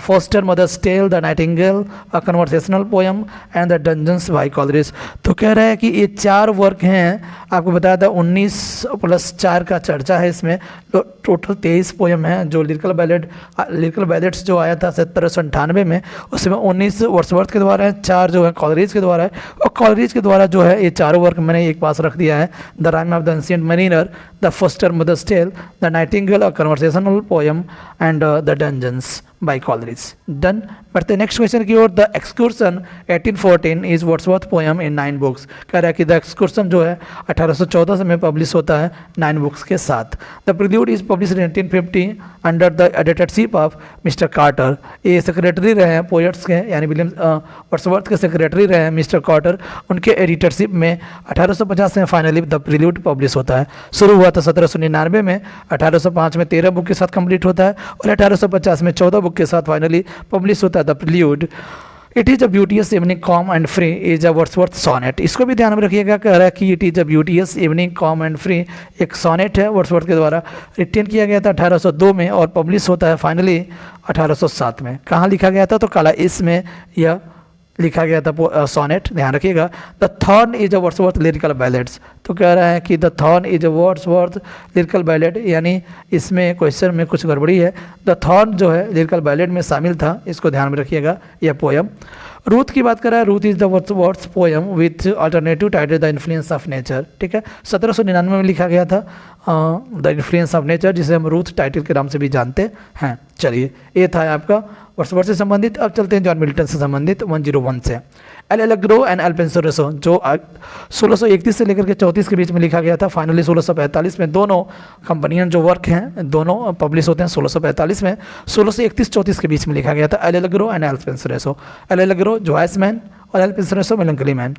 Foster Mother's Tale, The Nightingale, A Conversational Poem and The Dungeons by Coleridge। तो कह रहा है कि ये 4 वर्क हैं, आपको बताया था 19 + 4 का चर्चा है इसमें, तो टोटल 23 पोएम हैं। जो लिरिकल बैलेट्स जो आया था 1798 में, उसमें 19 वर्ड्सवर्थ के द्वारा है, 4 जो है कॉलरीज के द्वारा है, और कॉलरीज के द्वारा जो है ये 4 वर्क मैंने एक पास रख दिया है। The rime of the ancient mariner, the foster mother's tale, the nightingale, a conversational poem and the dungeons by Coleridge। Done। बढ़ते नेक्स्ट क्वेश्चन की ओर। The excursion 1814 is Wordsworth poem in 9 books. कह रहा है कि द एक्सकर्सन जो है 1814 में पब्लिश होता है 9 बुक्स के साथ। The prelude is publish in 1850 under the editorship of mister Carter. ये सेक्रेटरी रहे हैं पोएट्स के, यानी विलियम वर्ड्सवर्थ के सेक्रेटरी रहे हैं मिस्टर कार्टर, उनके एडिटरशिप में 1850 में फाइनली द प्रील्यूड पब्लिश होता है। शुरू हुआ था 1799 में, 1805 में 13 बुक के साथ कंप्लीट होता है, और 1850 में 14 बुक के साथ फाइनली पब्लिश होता है the prelude. It is a beauteous evening calm and free is a Wordsworth sonnet. इसको भी ध्यान में रखिएगा। कह रहा है कि it is a beauteous evening calm and free एक सोनेट है, वर्ड्सवर्थ के द्वारा रिटेन किया गया था 1802 में, और पब्लिश होता है फाइनली 1807 में। कहाँ लिखा गया था? तो काला इसमें यह लिखा गया था सोनेट, ध्यान रखिएगा। The thorn is a Wordsworth lyrical ballads. तो कह रहा है कि the thorn is a Wordsworth lyrical ballot, यानी इसमें क्वेश्चन में कुछ गड़बड़ी है। द थॉर्न जो है लिरिकल बैलेट में शामिल था, इसको ध्यान में रखिएगा। यह पोएम रूथ की बात कर रहा है। Ruth is the Wordsworth poem with alternative title the influence of nature. ठीक है, 1799 में लिखा गया था द इन्फ्लुएंस ऑफ नेचर, जिसे हम रूथ टाइटल के नाम से भी जानते हैं। चलिए, ये था आपका वर्ड्सवर्थ से संबंधित। अब चलते हैं जॉन मिल्टन से संबंधित 101 से। एल एलेग्रो एंड एल पेंसोरेसो जो 1631 से लेकर के 34 के बीच में लिखा गया था, फाइनली 1645 में दोनों कंपनियां जो वर्क हैं दोनों पब्लिश होते हैं 1645 में। 1631-34 के बीच में लिखा गया था L'Allegro and Il Penseroso. L'Allegro joyous man और Il Penseroso melancholy man.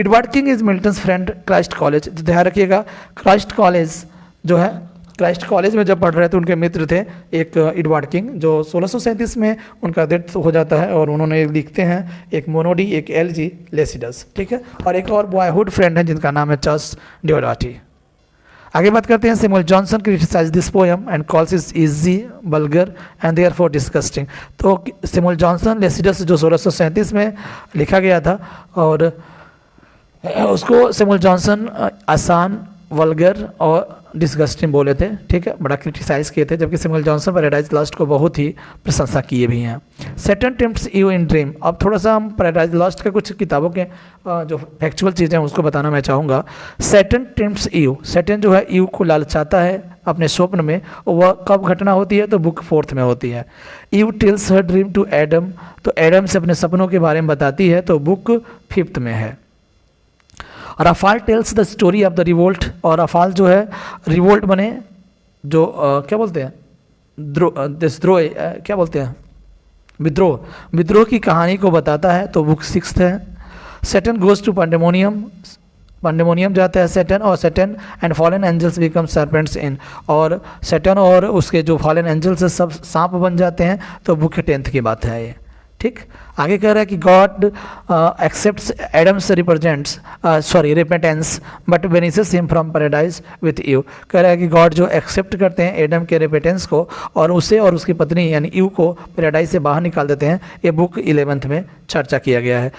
Edward King is Milton's friend Christ College. ध्यान रखिएगा, क्राइस्ट कॉलेज जो है, क्राइस्ट कॉलेज में जब पढ़ रहे थे उनके मित्र थे एक एडवर्ड किंग, जो 1637 में उनका डेथ हो जाता है, और उन्होंने लिखते हैं एक मोनोडी, एक एलजी लेसिडस। ठीक है, और एक और बॉयहुड फ्रेंड है जिनका नाम है चार्ल्स डिओडाटी। आगे बात करते हैं। Samuel Johnson criticise this poem and calls it easy, vulgar and therefore disgusting. तो सैमुअल जॉनसन लेसिडस जो 1637 में लिखा गया था, और उसको सैमुअल जॉनसन आसान, वल्गर और डिस्गस्टिंग बोले थे। ठीक है, बड़ा क्रिटिसाइज किए थे, जबकि सैमुअल जॉनसन पैराडाइज लॉस्ट को बहुत ही प्रशंसा किए भी हैं। Saturn tempts you in dream. अब थोड़ा सा हम पैराडाइज लॉस्ट के कुछ किताबों के जो फैक्चुअल चीज़ें हैं उसको बताना मैं चाहूँगा। सैटर्न टेम्प्ट्स यू, सैटर्न जो है यू को लालचाता है अपने स्वप्न में, वह कब घटना होती है? तो बुक 4 में होती है। You tells her dream to Adam, तो एडम से अपने सपनों के बारे में बताती है, तो बुक 5 में है। Rafale tells the story of the revolt, और राफाल जो है रिवोल्ट बने जो क्या बोलते हैं, देशद्रोह, क्या बोलते हैं, विद्रोह की कहानी को बताता है, तो बुक 6 है। सैटर्न गोज टू पंडेमोनियम जाता है सैटर्न, और Saturn and fallen angels become serpents in, और सैटर्न और उसके जो फॉलन एंजल्स है सब सांप बन जाते हैं, तो बुक 10 की बात है ये। ठीक, आगे कह रहा है कि God accepts Adam's repentance but banishes him from paradise with you. कह रहा है कि गॉड जो एक्सेप्ट करते हैं एडम के रिपेटेंस को, और उसे और उसकी पत्नी यानी यू को पैराडाइज से बाहर निकाल देते हैं। ये बुक 11 में चर्चा किया गया है।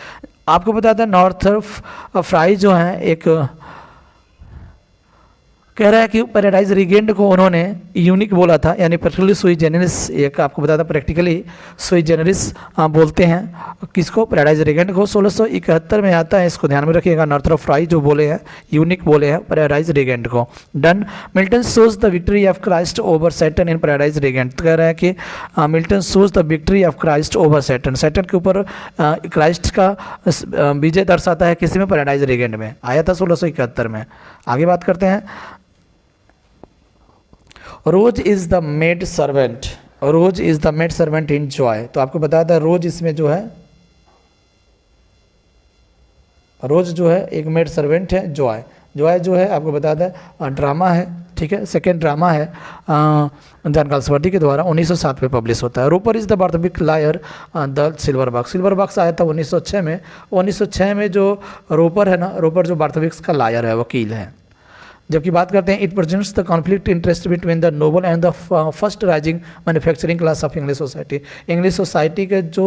आपको बताते हैं नॉर्थर फ्राई जो हैं एक कह रहा है कि पैराडाइज रिगेंड को उन्होंने यूनिक बोला था, यानी प्रैक्टिकली सुई जेनरिस, एक आपको बताया था प्रैक्टिकली सुई जेनरिस बोलते हैं किसको, पैराडाइज रिगेंड को। 1671 में आता है, इसको ध्यान में रखिएगा। नॉर्थरॉप फ्राई जो बोले हैं, यूनिक बोले हैं पैराडाइज रिगेंड को। Done. Milton shows the victory of Christ over Saturn in paradise regained. कह रहा है कि Milton shows the victory of Christ over Saturn, Saturn के ऊपर क्राइस्ट का विजय दर्शाता है किसी में, पैराडाइज रिगेंड में आया था 1671 में। आगे बात करते हैं। Rose is the maid servant, Rose is the maid servant in Joy. तो आपको बताया था रोज इसमें जो है, रोज जो है एक मेड सर्वेंट है। जॉय, जॉय जो है आपको बताया था ड्रामा है, ठीक है, सेकेंड ड्रामा है जॉन गाल्सवर्दी के द्वारा, 1907 में पब्लिश होता है। Roper is the Barthwick lawyer the silver box, silver box आया था 1906 में। 1906 में जो रोपर है ना, रोपर जो वार्थविक्स का लायर है, वकील है। जबकि बात करते हैं, it presents the conflict interest between the noble and the first rising manufacturing class of English society. English society के जो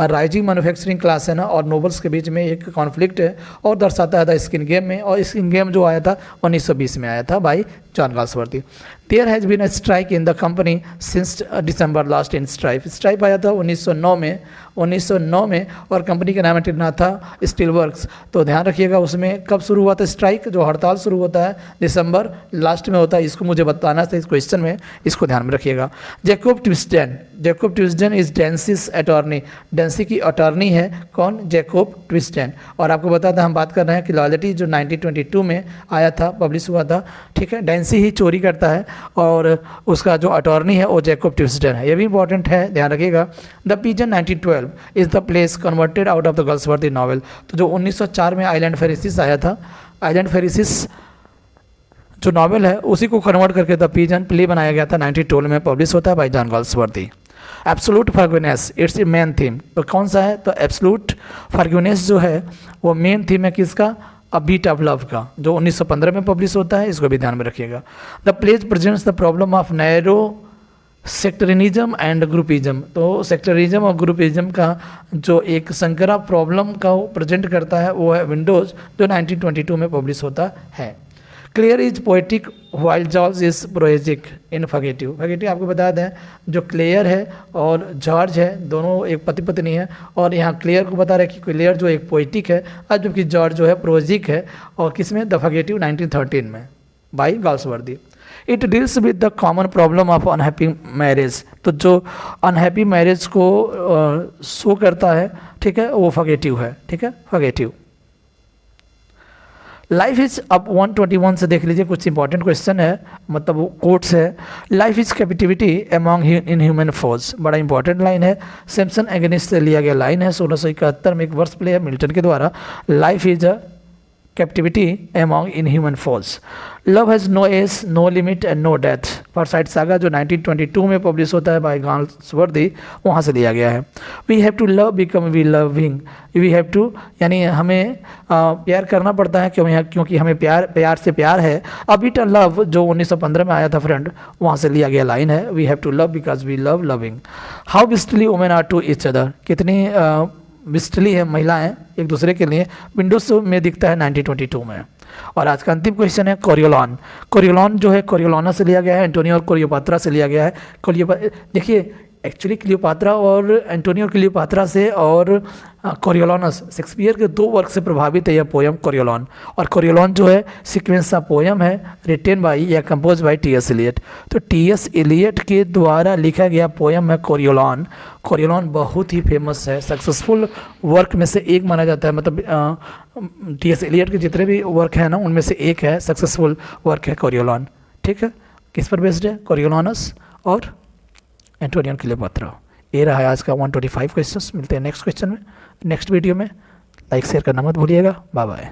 राइजिंग मैन्युफैक्चरिंग क्लास है ना और नोबल्स के बीच में एक कॉन्फ्लिक्ट है, और दर्शाता है द स्किन गेम में। और स्किन गेम जो आया था 1920 में आया था by John Galsworthy. There has been a strike in the company since December last in strike. Strike आया था 1909 में, 1909 में, और कंपनी का नाम ना था स्टील वर्क्स। तो ध्यान रखिएगा उसमें कब शुरू हुआ था स्ट्राइक, जो हड़ताल शुरू होता है दिसंबर लास्ट में होता है। इसको मुझे बताना था इस क्वेश्चन में, इसको ध्यान में रखिएगा। जैकोब ट्विस्डेन, जैकोब ट्विस्डेन इज डेंसिस अटॉर्नी, डेंसी की अटॉर्नी है कौन, जैकोब ट्विस्डेन। और आपको बता था, हम बात कर रहे हैं कि लॉयल्टी जो 1922 में आया था, पब्लिश हुआ था, ठीक है। डेंसी ही चोरी करता है और उसका जो अटॉर्नी है वो जैकोब ट्विस्डेन है, ये भी इंपॉर्टेंट है, ध्यान रखिएगा। The pigeon 1912 is the place converted out of the Galsworthy novel. तो जो 1904 में आइलैंड फेरिसिस आया था, आइलैंड फेरिसिस जो नॉवेल है उसी को कन्वर्ट करके द पिजन प्ले बनाया गया था, 1912 में पब्लिश होता है bye John Galsworthy. Absolute forgiveness it's a main theme, तो कौन सा है, तो एब्सोल्यूट फॉरगिवनेस जो है वो मेन थीम है किसका, अ बीट ऑफ लव का, जो 1915 में पब्लिश होता है, इसको भी ध्यान में रखिएगा। The plays presents the problem of narrow sectarianism and groupism. तो सेक्टरिज्म और ग्रुपिज्म का जो एक संकरा प्रॉब्लम का वो प्रेजेंट करता है, वो है विंडोज, जो 1922 में पब्लिश होता है। Clare is poetic while George is prosaic in fugitive. Fugitive आपको बता दें, जो क्लियर है और जॉर्ज है दोनों एक पति पत्नी है, और यहाँ क्लियर को बता रहे कि क्लियर जो एक पोएटिक है और जबकि जॉर्ज जो है प्रोएजिक है, और किसमें, द फगेटिव 1913 में by Galsworthy. It deals with the common problem of unhappy marriage. तो जो अनहैप्पी मैरिज को शो करता है, ठीक है, वो फगेटिव है, ठीक है, फगेटिव। लाइफ इज अब 121 से देख लीजिए, कुछ इंपॉर्टेंट क्वेश्चन है, मतलब वो कोट्स है। Life is captivity among in human force, बड़ा इंपॉर्टेंट लाइन है, सैमसन एगेनिस्ट से लिया गया लाइन है, 1671 में एक वर्स प्ले है मिल्टन के द्वारा। Life is a captivity among in human force. Love has no age, no limit and no death, Forsyte Saga, जो 1922 में पब्लिश होता है बाय गाल्सवर्दी, वहाँ से लिया गया है। We have to love become we loving, we have to, यानी हमें प्यार करना पड़ता है क्योंकि हमें प्यार से प्यार है। अ बिट अ लव, जो 1915 में आया था फ्रेंड, वहाँ से लिया गया लाइन है, we have to love because we love loving. How beastly women are to each other, कितनी बिस्टली है महिलाएं एक दूसरे के लिए, विंडोज में दिखता है 1922 में। और आज का अंतिम क्वेश्चन है कोरियोलॉन। कोरियोलॉन जो है कोरियोलॉना से लिया गया है, एंटोनियो और क्लियोपात्रा से लिया गया है। देखिए एक्चुअली क्लियोपात्रा और एंटोनियो क्लियोपात्रा से और कोरियोलॉनस, शेक्सपियर के दो वर्क से प्रभावित है यह पोयम कोरियोलॉन। और कोरियोलॉन जो है सीक्वेंस ऑफ पोयम है, रिटेन बाई या कंपोज बाई टी.एस. एलियट। तो टी.एस. एलियट के द्वारा लिखा गया पोयम है कोरियोलॉन। कोरियोलॉन बहुत ही फेमस है, सक्सेसफुल वर्क में से एक माना जाता है, मतलब टी.एस. एलियट के जितने भी वर्क हैं ना उनमें से एक है, सक्सेसफुल वर्क है कोरियोलॉन। ठीक है, किस पर बेस्ड है, कोरियोलॉनस और एंटोनियो क्लियोपात्रा। ये रहा है आज का 125 क्वेश्चंस। मिलते हैं नेक्स्ट क्वेश्चन में, नेक्स्ट वीडियो में। लाइक शेयर करना मत भूलिएगा। Bye bye.